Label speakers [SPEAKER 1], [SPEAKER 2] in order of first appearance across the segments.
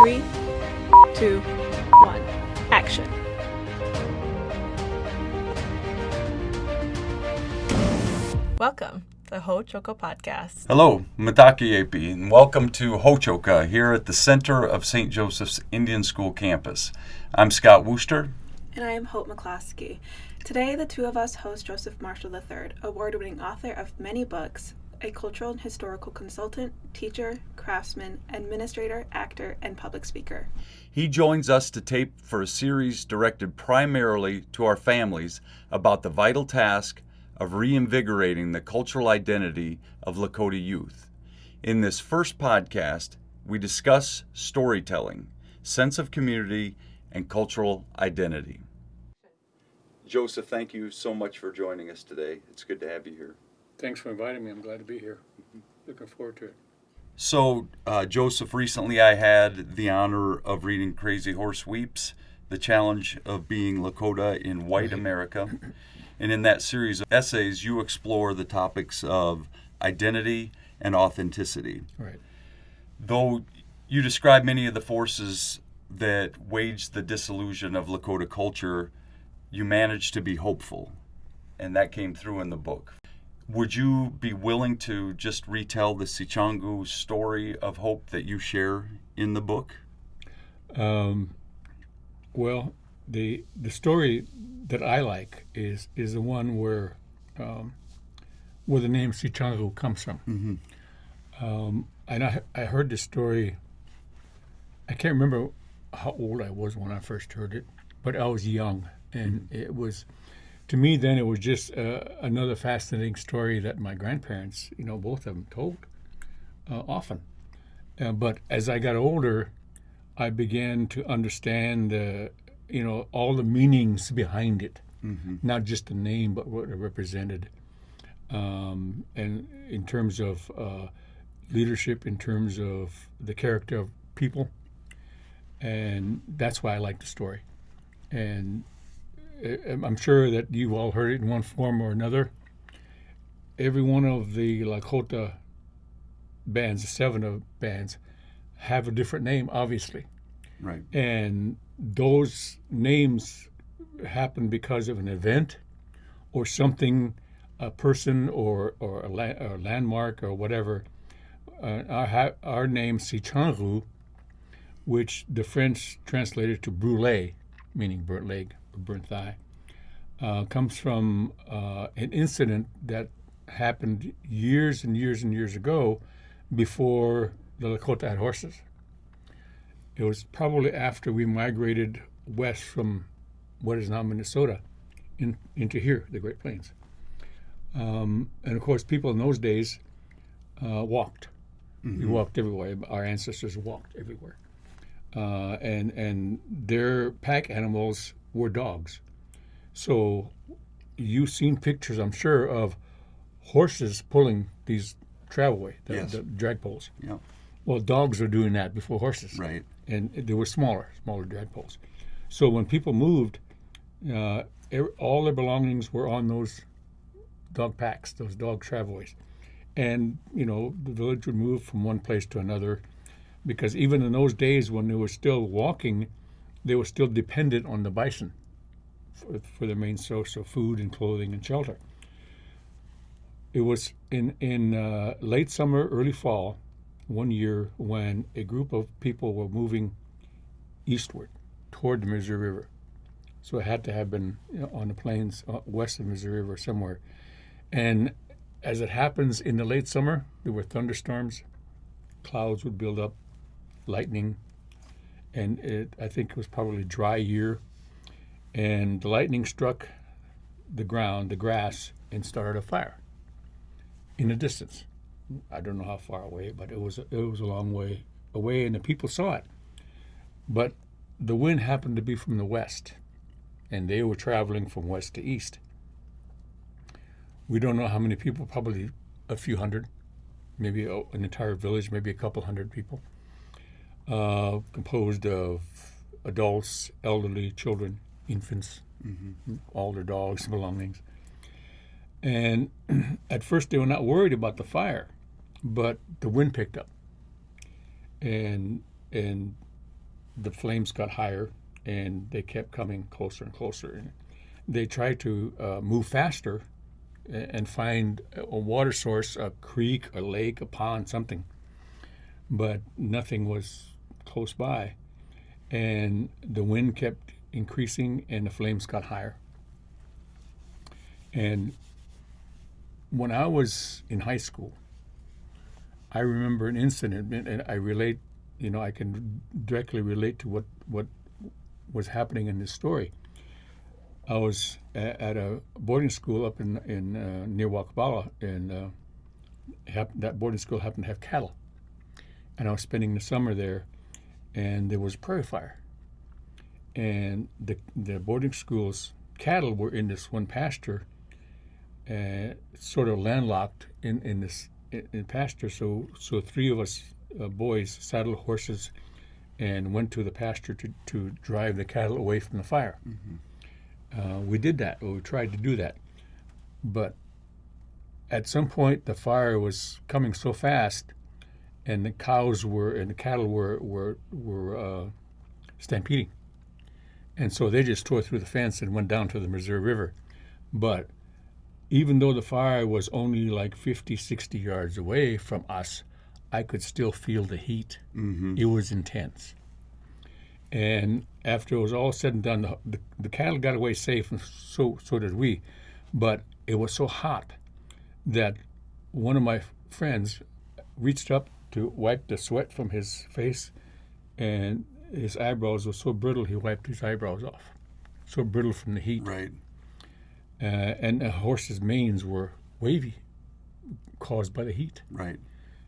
[SPEAKER 1] 3, 2, 1, action. Welcome to Hóčhoka podcast.
[SPEAKER 2] Hello, Matakiyepi, and welcome to Hóčhoka here at the center of St. Joseph's Indian School campus. I'm Scott Wooster.
[SPEAKER 1] And I am Hope McCloskey. Today, the two of us host Joseph Marshall III, award-winning author of many books, a cultural and historical consultant, teacher, craftsman, administrator, actor, and public speaker.
[SPEAKER 2] He joins us to tape for a series directed primarily to our families about the vital task of reinvigorating the cultural identity of Lakota youth. In this first podcast, we discuss storytelling, sense of community, and cultural identity. Joseph, thank you so much for joining us today. It's good to have you here.
[SPEAKER 3] Thanks for inviting me. I'm glad to be here. Looking forward to it.
[SPEAKER 2] So, Joseph, recently I had the honor of reading Crazy Horse Weeps, The Challenge of Being Lakota in White America. And in that series of essays, you explore the topics of identity and authenticity.
[SPEAKER 3] Right.
[SPEAKER 2] Though you describe many of the forces that waged the dissolution of Lakota culture, you managed to be hopeful, and that came through in the book. Would you be willing to just retell the Sichangu story of hope that you share in the book?
[SPEAKER 3] Well, the story that I like is the one where the name Sichangu comes from. Mm-hmm. And I heard this story. I can't remember how old I was when I first heard it, but I was young, and it was. To me, then, it was just another fascinating story that my grandparents, both of them told often. But as I got older, I began to understand, all the meanings behind it, not just the name, but what it represented. And in terms of leadership, in terms of the character of people. And that's why I like the story. And I'm sure that you've all heard it in one form or another. Every one of the Lakota bands, the 7 bands, have a different name, obviously.
[SPEAKER 2] Right.
[SPEAKER 3] And those names happen because of an event or something, a person or a landmark or whatever. Our name, Sichangu, which the French translated to brûlé, meaning burnt leg, burnt thigh, comes from an incident that happened years and years and years ago before the Lakota had horses. It was probably after we migrated west from what is now Minnesota into here, the Great Plains. And of course, people in those days walked. Mm-hmm. We walked everywhere. Our ancestors walked everywhere. And their pack animals were dogs. So you've seen pictures, I'm sure, of horses pulling these travelway, the drag poles.
[SPEAKER 2] Yeah.
[SPEAKER 3] Well, dogs are doing that before horses.
[SPEAKER 2] Right.
[SPEAKER 3] And they were smaller drag poles. So when people moved, all their belongings were on those dog packs, those dog travelways. And, the village would move from one place to another, because even in those days when they were still walking, they were still dependent on the bison for their main source of food and clothing and shelter. It was in late summer, early fall, one year when a group of people were moving eastward toward the Missouri River. So it had to have been on the plains west of the Missouri River somewhere. And as it happens in the late summer, there were thunderstorms, clouds would build up, lightning, and I think it was probably a dry year, and the lightning struck the ground, the grass, and started a fire in the distance. I don't know how far away, but it was a long way away, and the people saw it. But the wind happened to be from the west, and they were traveling from west to east. We don't know how many people, probably a few hundred, maybe an entire village, maybe a couple hundred people. Composed of adults, elderly, children, infants, all their dogs, belongings. And at first they were not worried about the fire, but the wind picked up. And the flames got higher, and they kept coming closer and closer. And they tried to move faster and find a water source, a creek, a lake, a pond, something. But nothing was close by. And the wind kept increasing, and the flames got higher. And when I was in high school, I remember an incident, and I can directly relate to what was happening in this story. I was at a boarding school up in near Wakabala, and that boarding school happened to have cattle. And I was spending the summer there, and there was a prairie fire. And the boarding school's cattle were in this one pasture, sort of landlocked in this pasture. So three of us boys saddled horses and went to the pasture to drive the cattle away from the fire. Mm-hmm. We did that. We tried to do that. But at some point, the fire was coming so fast, and the cattle were stampeding. And so they just tore through the fence and went down to the Missouri River. But even though the fire was only like 50, 60 yards away from us, I could still feel the heat. Mm-hmm. It was intense. And after it was all said and done, the cattle got away safe, and so did we. But it was so hot that one of my friends reached up to wipe the sweat from his face, and his eyebrows were so brittle, he wiped his eyebrows off. So brittle from the heat.
[SPEAKER 2] Right.
[SPEAKER 3] And the horse's manes were wavy, caused by the heat.
[SPEAKER 2] Right.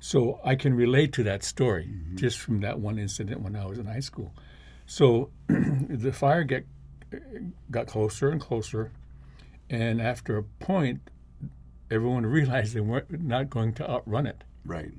[SPEAKER 3] So I can relate to that story, mm-hmm. just from that one incident when I was in high school. So the fire got closer and closer, and after a point, everyone realized they weren't not going to outrun it.
[SPEAKER 2] Right.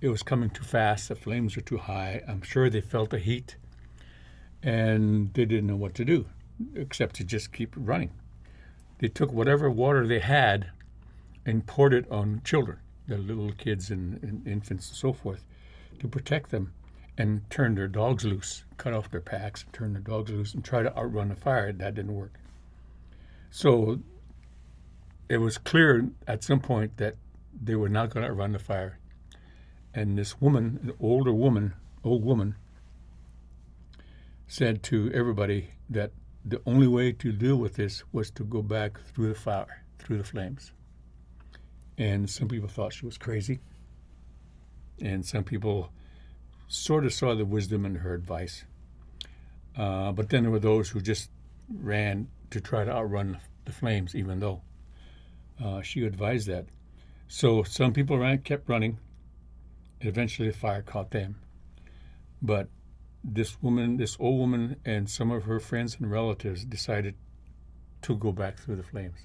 [SPEAKER 3] It was coming too fast. The flames were too high. I'm sure they felt the heat, and they didn't know what to do except to just keep running. They took whatever water they had and poured it on children, the little kids and infants and so forth, to protect them, and turned their dogs loose, cut off their packs, and turned their dogs loose and tried to outrun the fire. That didn't work. So it was clear at some point that they were not going to outrun the fire. And this woman, an old woman, said to everybody that the only way to deal with this was to go back through the fire, through the flames. And some people thought she was crazy. And some people sort of saw the wisdom in her advice. But then there were those who just ran to try to outrun the flames, even though she advised that. So some people kept running. Eventually the fire caught them. But this old woman, and some of her friends and relatives decided to go back through the flames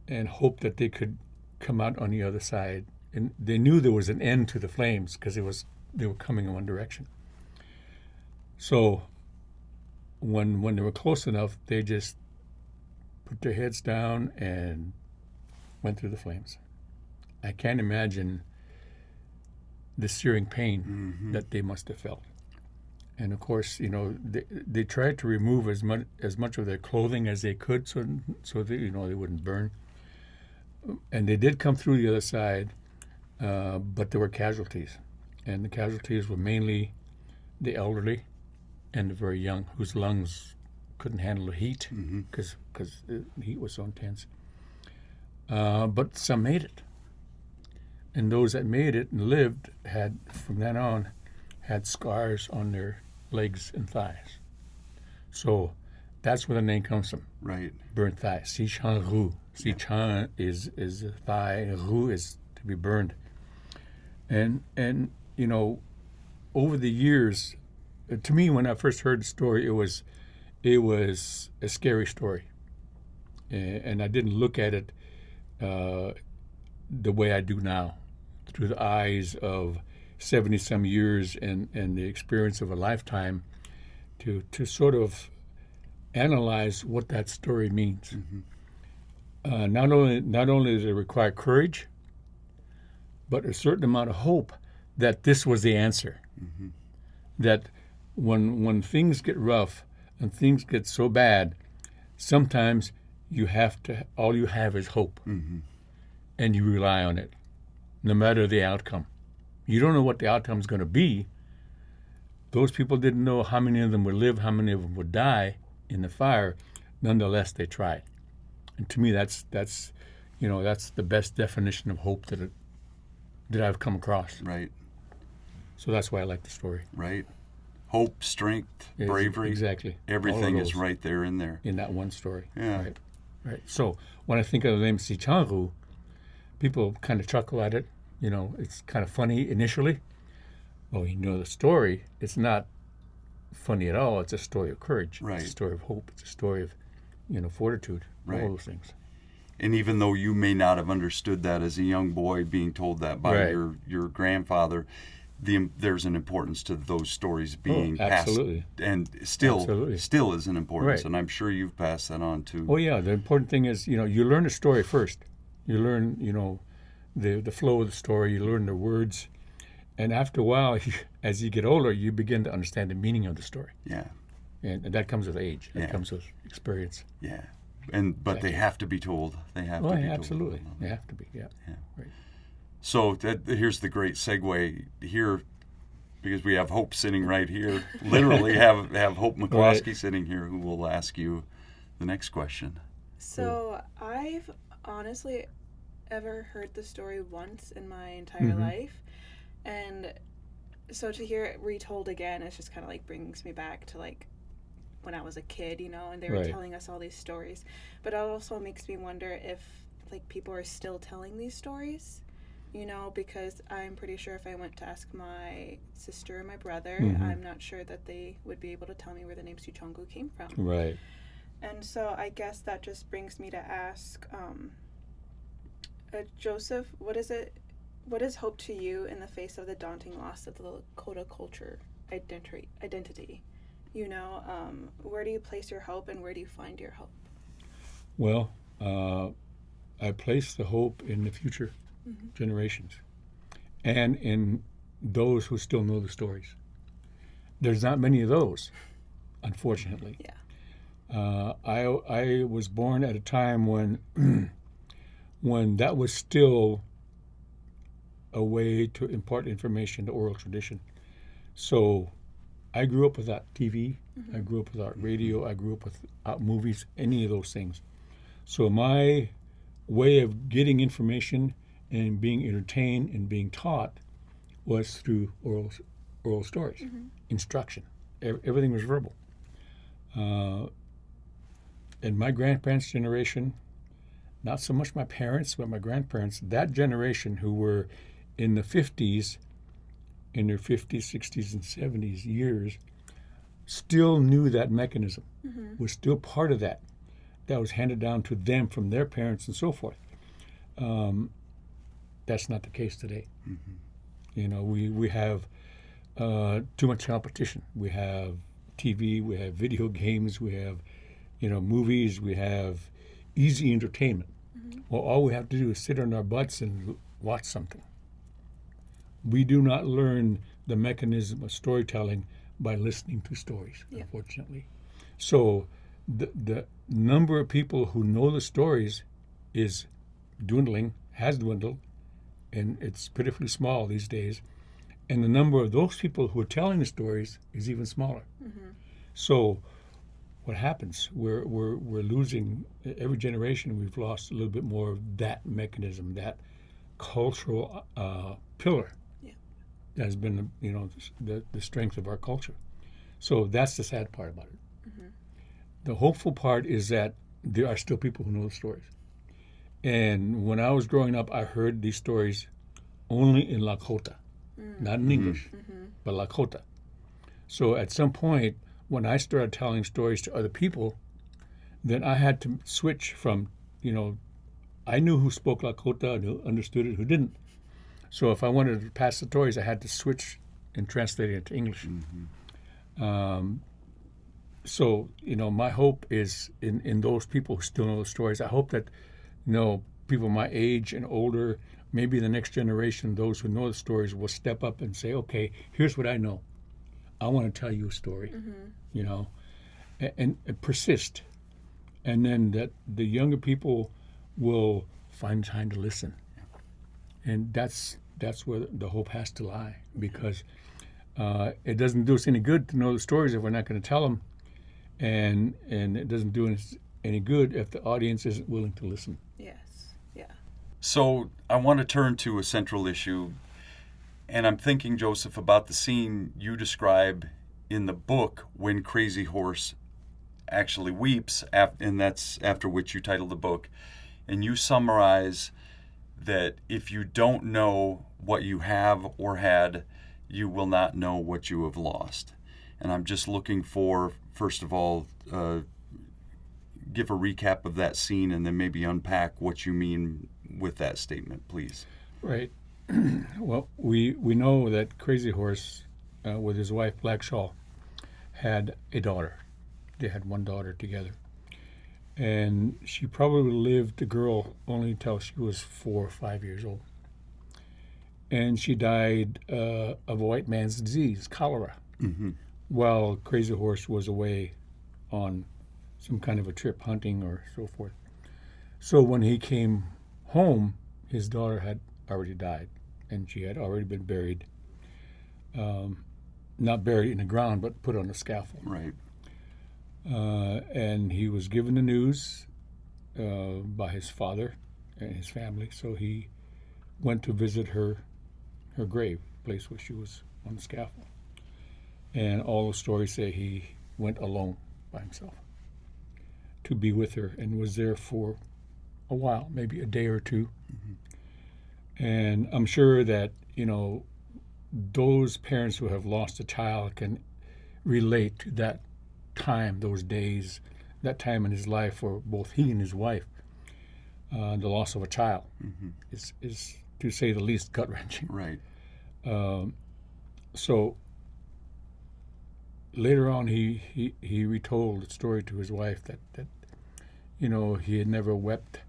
[SPEAKER 3] and hope that they could come out on the other side. And they knew there was an end to the flames because they were coming in one direction. So when they were close enough, they just put their heads down and went through the flames. I can't imagine the searing pain mm-hmm. that they must have felt. And of course, they tried to remove as much of their clothing as they could, so that they wouldn't burn. And they did come through the other side, but there were casualties, and the casualties were mainly the elderly and the very young, whose lungs couldn't handle the heat because the heat was so intense. But some made it. And those that made it and lived had, from then on, had scars on their legs and thighs. So that's where the name comes from.
[SPEAKER 2] Right.
[SPEAKER 3] Burnt thigh. Si chan roux. Si chan is a thigh, and roux is to be burned. And over the years, to me, when I first heard the story, it was a scary story. And I didn't look at it the way I do now, through the eyes of 70-some years and the experience of a lifetime, to sort of analyze what that story means. Mm-hmm. Not only does it require courage, but a certain amount of hope that this was the answer. Mm-hmm. That when things get rough and things get so bad, sometimes all you have is hope, and you rely on it, no matter the outcome. You don't know what the outcome is going to be. Those people didn't know how many of them would live, how many of them would die in the fire. Nonetheless, they tried. And to me, that's the best definition of hope that I've come across.
[SPEAKER 2] Right.
[SPEAKER 3] So that's why I like the story.
[SPEAKER 2] Right. Hope, strength, bravery.
[SPEAKER 3] Exactly.
[SPEAKER 2] Everything is right there in there.
[SPEAKER 3] In that one story.
[SPEAKER 2] Yeah.
[SPEAKER 3] Right. So when I think of the name Sichangu, people kind of chuckle at it. It's kind of funny initially. Well, the story, it's not funny at all. It's a story of courage.
[SPEAKER 2] Right.
[SPEAKER 3] It's a story of hope. It's a story of, fortitude.
[SPEAKER 2] Right.
[SPEAKER 3] All those things.
[SPEAKER 2] And even though you may not have understood that as a young boy, being told that by your grandfather, there's an importance to those stories being passed, and still is an importance. Right. And I'm sure you've passed that on too.
[SPEAKER 3] Oh yeah, the important thing is you learn a story first. You learn the flow of the story. You learn the words, and after a while, as you get older, you begin to understand the meaning of the story.
[SPEAKER 2] Yeah.
[SPEAKER 3] And that comes with age. That comes with experience.
[SPEAKER 2] Yeah. But they have to be told. They have to be told.
[SPEAKER 3] Absolutely. They have to be. Yeah. Right.
[SPEAKER 2] So here's the great segue here, because we have Hope sitting right here. Literally have Hope McCloskey sitting here, who will ask you the next question.
[SPEAKER 1] So I've honestly ever heard the story once in my entire life, and so to hear it retold again, it just kind of brings me back to when I was a kid, and they were telling us all these stories. But it also makes me wonder if people are still telling these stories. Because I'm pretty sure if I went to ask my sister or my brother, I'm not sure that they would be able to tell me where the name Sichangu came from.
[SPEAKER 3] Right.
[SPEAKER 1] And so I guess that just brings me to ask, Joseph, what is hope to you in the face of the daunting loss of the Lakota culture identity? Where do you place your hope, and where do you find your hope?
[SPEAKER 3] Well, I place the hope in the future generations, and in those who still know the stories. There's not many of those, unfortunately.
[SPEAKER 1] Yeah.
[SPEAKER 3] I was born at a time when that was still a way to impart information, the oral tradition. So I grew up without TV. I grew up without radio. I grew up without movies, any of those things. So my way of getting information and being entertained and being taught was through oral stories, instruction. Everything was verbal. And my grandparents' generation, not so much my parents, but my grandparents, that generation who were in the 50s, in their 50s, 60s, and 70s years, still knew that mechanism, was still part of that was handed down to them from their parents and so forth. That's not the case today. We have too much competition. We have TV, we have video games, we have movies, we have easy entertainment. Well, all we have to do is sit on our butts and watch something. We do not learn the mechanism of storytelling by listening to stories, unfortunately. So the number of people who know the stories is dwindling, has dwindled, and it's pitifully small these days. And the number of those people who are telling the stories is even smaller. So what happens? We're losing, every generation we've lost a little bit more of that mechanism, that cultural pillar that has been the strength of our culture. So that's the sad part about it. The hopeful part is that there are still people who know the stories. And when I was growing up, I heard these stories only in Lakota, not in English, but Lakota. So at some point, when I started telling stories to other people, then I had to switch from, I knew who spoke Lakota, who understood it, who didn't. So if I wanted to pass the stories, I had to switch and translate it to English. So, my hope is in those people who still know the stories. I hope that, people my age and older, maybe the next generation, those who know the stories, will step up and say, okay, here's what I know. I want to tell you a story, you know, and persist. And then that the younger people will find time to listen. And that's where the hope has to lie, because it doesn't do us any good to know the stories if we're not going to tell them, and it doesn't do us any good if the audience isn't willing to listen.
[SPEAKER 1] Yes. Yeah.
[SPEAKER 2] So I want to turn to a central issue, and I'm thinking, Joseph, about the scene you describe in the book when Crazy Horse actually weeps, and that's after which you title the book, and you summarize that if you don't know what you have or had, you will not know what you have lost. And I'm just looking for, first of all, give a recap of that scene and then maybe unpack what you mean with that statement, please.
[SPEAKER 3] Right. Well, we know that Crazy Horse, with his wife Black Shawl, had a daughter. They had one daughter together. And she probably lived, the girl, only till she was 4 or 5 years old. And she died of a white man's disease, cholera, while Crazy Horse was away on some kind of a trip hunting or so forth. So when he came home, his daughter had already died, and she had already been buried, not buried in the ground, but put on a scaffold.
[SPEAKER 2] Right.
[SPEAKER 3] And he was given the news by his father and his family, so he went to visit her grave, the place where she was on the scaffold. And all the stories say he went alone by himself to be with her, and was there for a while, maybe a day or two. And I'm sure that, you know, those parents who have lost a child can relate to that time, those days, that time in his life for both he and his wife. The loss of a child is, to say the least, gut-wrenching.
[SPEAKER 2] Right.
[SPEAKER 3] So later on, he retold the story to his wife that you know, he had never wept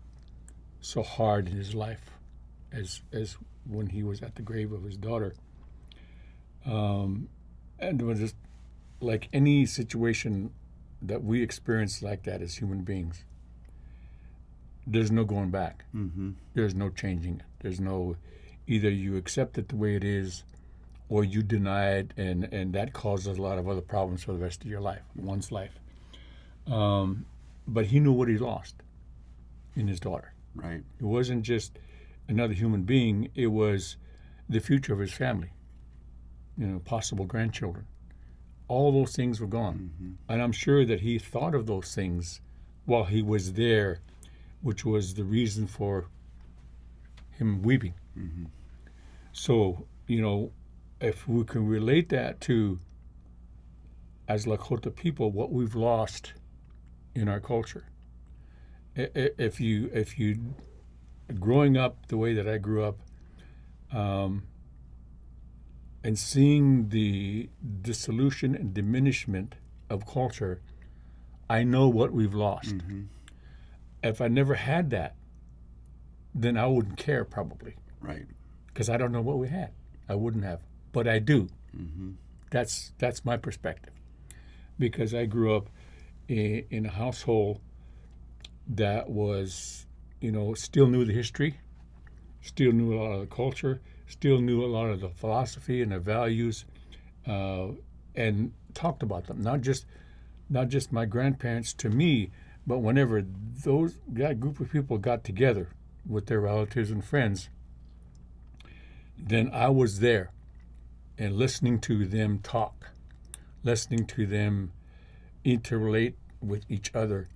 [SPEAKER 3] so hard in his life as when he was at the grave of his daughter. And it was just like any situation that we experience like that as human beings. There's no going back. There's no changing it. There's no, either you accept it the way it is, or you deny it, and that causes a lot of other problems for the rest of your life, one's life. But he knew what he lost in his daughter.
[SPEAKER 2] Right.
[SPEAKER 3] It wasn't just another human being, it was the future of his family, you know, possible grandchildren. All those things were gone. And I'm sure that he thought of those things while he was there, which was the reason for him weeping. So, you know, if we can relate that to, as Lakota people, what we've lost in our culture. If you growing up the way that I grew up, and seeing the dissolution and diminishment of culture, I know what we've lost. If I never had that, then I wouldn't care probably.
[SPEAKER 2] Right.
[SPEAKER 3] Because I don't know what we had. I wouldn't have, but I do. That's my perspective. Because I grew up in a household that was, you know, still knew the history, still knew a lot of the culture, still knew a lot of the philosophy and the values, and talked about them. Not just my grandparents to me, but whenever that group of people got together with their relatives and friends, then I was there and listening to them talk, listening to them interrelate with each other.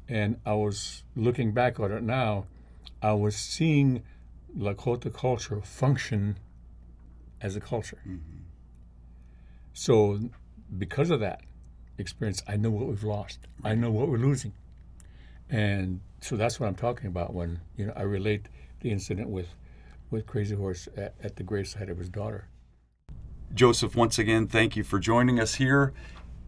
[SPEAKER 3] And I was looking back on it now, I was seeing Lakota culture function as a culture. So because of that experience, I know what we've lost. I know what we're losing. And so that's what I'm talking about when, you know, I relate the incident with Crazy Horse at the gravesite of his daughter.
[SPEAKER 2] Joseph, once again, thank you for joining us here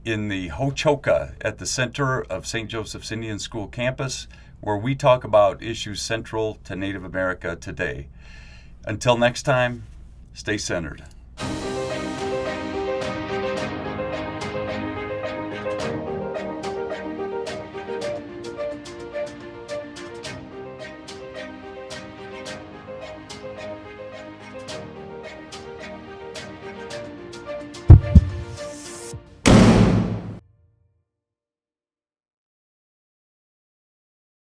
[SPEAKER 2] in the Hóčhoka at the center of St. Joseph's Indian School campus, where we talk about issues central to Native America today. Until next time, stay centered.